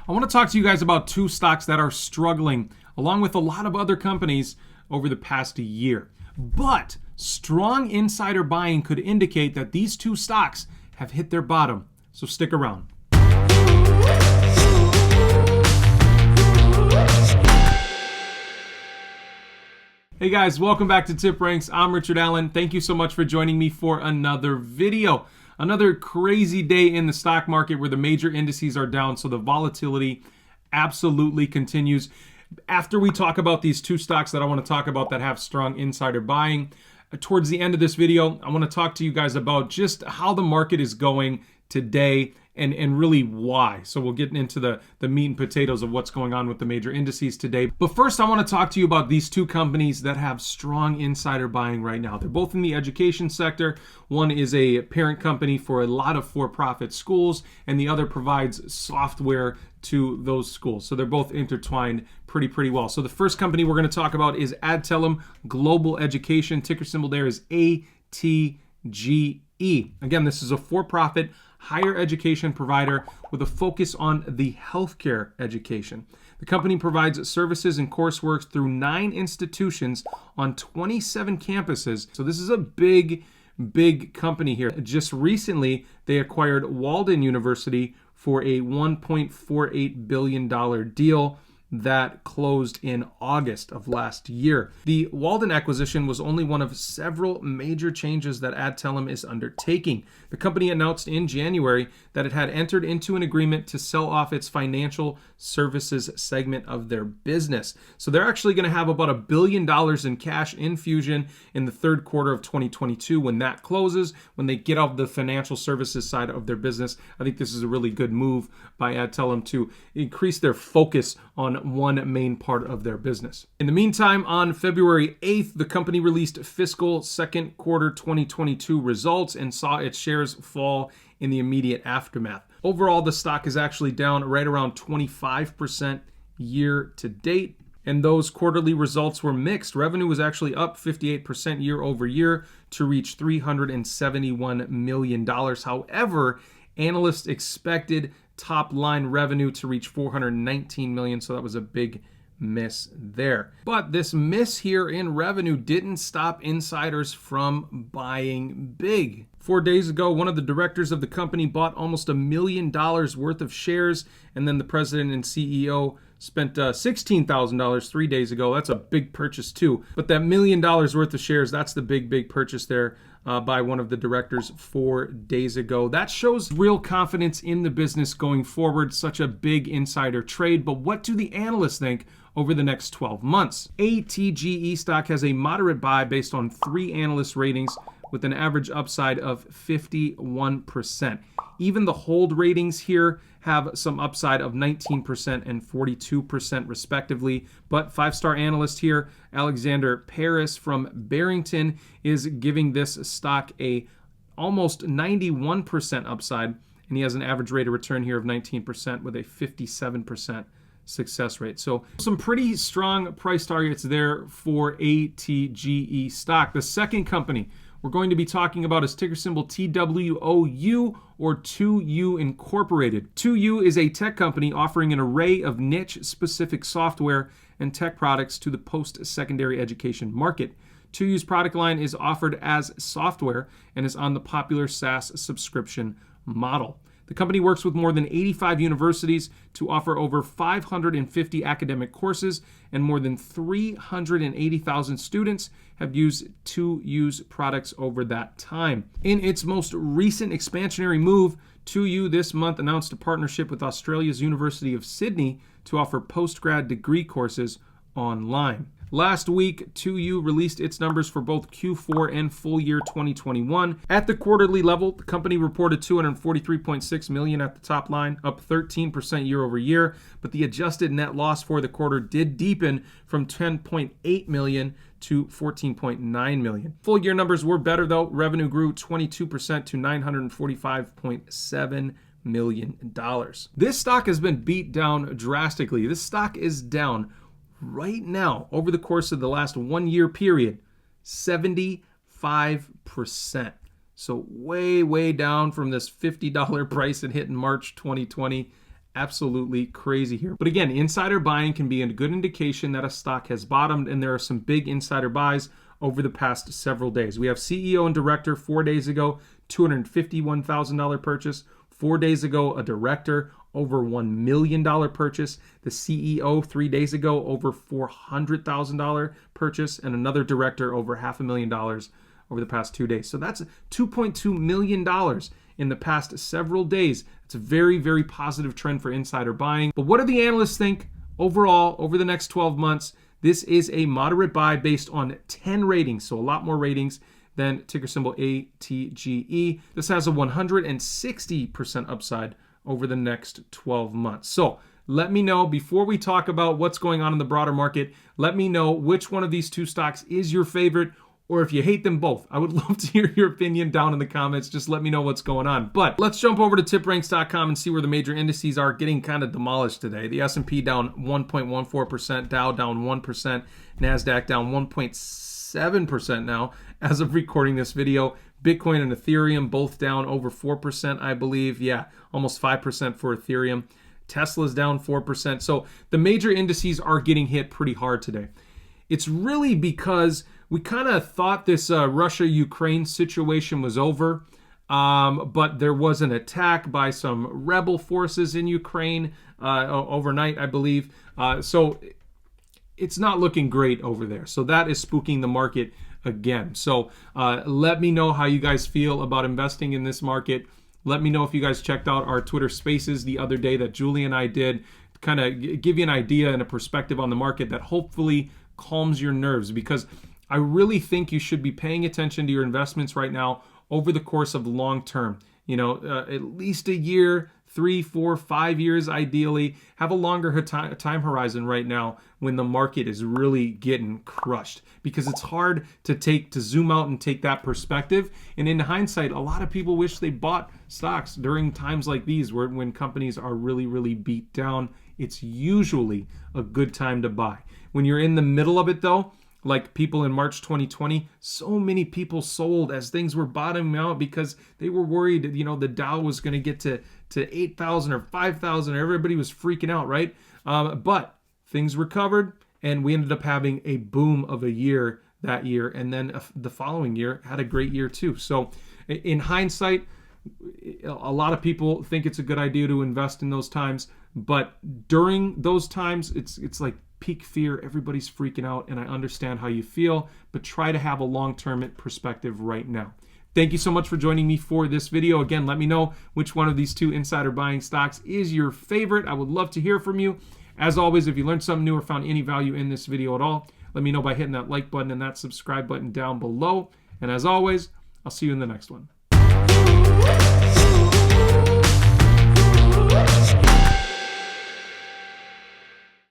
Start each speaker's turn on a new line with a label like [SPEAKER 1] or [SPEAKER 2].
[SPEAKER 1] I want to talk to you guys about two stocks that are struggling, along with a lot of other companies over the past year. But strong insider buying could indicate that these two stocks have hit their bottom. So stick around. Hey guys, welcome back to TipRanks. I'm Richard Allen. Thank you so much for joining me for another video. Another crazy day in the stock market where the major indices are down, so the volatility absolutely continues. After we talk about these two stocks that I want to talk about that have strong insider buying, towards the end of this video, I want to talk to you guys about just how the market is going today and really why. So we'll get into the meat and potatoes of what's going on with the major indices today. But first, I want to talk to you about these two companies that have strong insider buying right now. They're both in the education sector. One is a parent company for a lot of for-profit schools, and the other provides software to those schools. So they're both intertwined pretty well. So the first company we're going to talk about is Adtalem Global Education. Ticker symbol there is ATGE. Again, this is a for-profit higher education provider with a focus on the healthcare education. The company provides services and coursework through 9 institutions on 27 campuses. So this is a big company here. Just recently, they acquired Walden University for a $1.48 billion deal that closed in August of last year. The Walden acquisition was only one of several major changes that Adtalem is undertaking. The company announced in January that it had entered into an agreement to sell off its financial services segment of their business. So they're actually going to have about $1 billion in cash infusion in the third quarter of 2022 when that closes, when they get off the financial services side of their business. I think this is a really good move by Adtalem to increase their focus on one main part of their business. In the meantime, on February 8th, the company released fiscal second quarter 2022 results and saw its shares fall in the immediate aftermath. Overall, the stock is actually down right around 25% year to date. And those quarterly results were mixed. Revenue was actually up 58% year over year to reach $371 million. However, analysts expected top line revenue to reach $419 million, so that was a big miss there. But this miss here in revenue didn't stop insiders from buying big. 4 days ago, one of the directors of the company bought almost $1 million worth of shares, and then the president and CEO spent $16,000 3 days ago. That's a big purchase too. But that $1 million worth of shares, that's the big purchase there by one of the directors 4 days ago. That shows real confidence in the business going forward, such a big insider trade. But what do the analysts think over the next 12 months? ATGE stock has a moderate buy based on 3 analyst ratings with an average upside of 51%. Even the hold ratings here have some upside of 19% and 42% respectively. But 5-star analyst here, Alexander Paris from Barrington, is giving this stock a almost 91% upside, and he has an average rate of return here of 19% with a 57% success rate. So some pretty strong price targets there for ATGE stock. The second company we're going to be talking about is ticker symbol TWOU, or TWOU Incorporated. TWOU is a tech company offering an array of niche-specific software and tech products to the post-secondary education market. TWOU's product line is offered as software and is on the popular SaaS subscription model. The company works with more than 85 universities to offer over 550 academic courses, and more than 380,000 students have used TWOU's products over that time. In its most recent expansionary move, TWOU this month announced a partnership with Australia's University of Sydney to offer postgrad degree courses online. Last week, TWOU released its numbers for both Q4 and full year 2021. At the quarterly level, the company reported $243.6 million at the top line, up 13% year over year, but the adjusted net loss for the quarter did deepen from $10.8 million to $14.9 million. Full year numbers were better though. Revenue grew 22% to $945.7 million. This stock has been beat down drastically. This stock is down right now, over the course of the last 1 year period, 75%. So way down from this $50 price it hit in March 2020. absolutely crazy here. But again, insider buying can be a good indication that a stock has bottomed, and there are some big insider buys over the past several days. We have CEO and director 4 days ago, $251,000 purchase. 4 days ago, a director, over $1 million purchase. The CEO 3 days ago, over $400,000 purchase, and another director over $500,000 over the past 2 days. So that's $2.2 million in the past several days. It's a very, very positive trend for insider buying. But what do the analysts think overall over the next 12 months? This is a moderate buy based on 10 ratings, so a lot more ratings than ticker symbol ATGE. This has a 160% upside over the next 12 months. So let me know, before we talk about what's going on in the broader market, let me know which one of these two stocks is your favorite, or if you hate them both. I would love to hear your opinion down in the comments. Just let me know what's going on. But let's jump over to TipRanks.com and see where the major indices are getting kind of demolished today. The S&P down 1.14%, Dow down 1%, NASDAQ down 1.7% now as of recording this video. Bitcoin and Ethereum both down over 4%, I believe. Yeah, almost 5% for Ethereum. Tesla's down 4%. So the major indices are getting hit pretty hard today. It's really because we kind of thought this Russia-Ukraine situation was over, but there was an attack by some rebel forces in Ukraine overnight, I believe. So it's not looking great over there. So that is spooking the market again. So let me know how you guys feel about investing in this market. Let me know if you guys checked out our Twitter Spaces the other day that Julie and I did, to kind of give you an idea and a perspective on the market that hopefully calms your nerves, because I really think you should be paying attention to your investments right now over the course of the long term. You know, at least a year, 3, 4, 5 years ideally. Have a longer time horizon right now when the market is really getting crushed, because it's hard to zoom out and take that perspective. And in hindsight, a lot of people wish they bought stocks during times like these when companies are really, really beat down. It's usually a good time to buy. When you're in the middle of it though, like people in March 2020, so many people sold as things were bottoming out because they were worried, you know, the Dow was going to get to 8,000 or 5,000. Everybody was freaking out, right? But things recovered, and we ended up having a boom of a year that year, and then the following year had a great year too. So in hindsight, a lot of people think it's a good idea to invest in those times, but during those times, it's like peak fear. Everybody's freaking out, and I understand how you feel, but try to have a long-term perspective right now. Thank you so much for joining me for this video. Again, let me know which one of these two insider buying stocks is your favorite. I would love to hear from you. As always, if you learned something new or found any value in this video at all, let me know by hitting that like button and that subscribe button down below. And as always, I'll see you in the next one.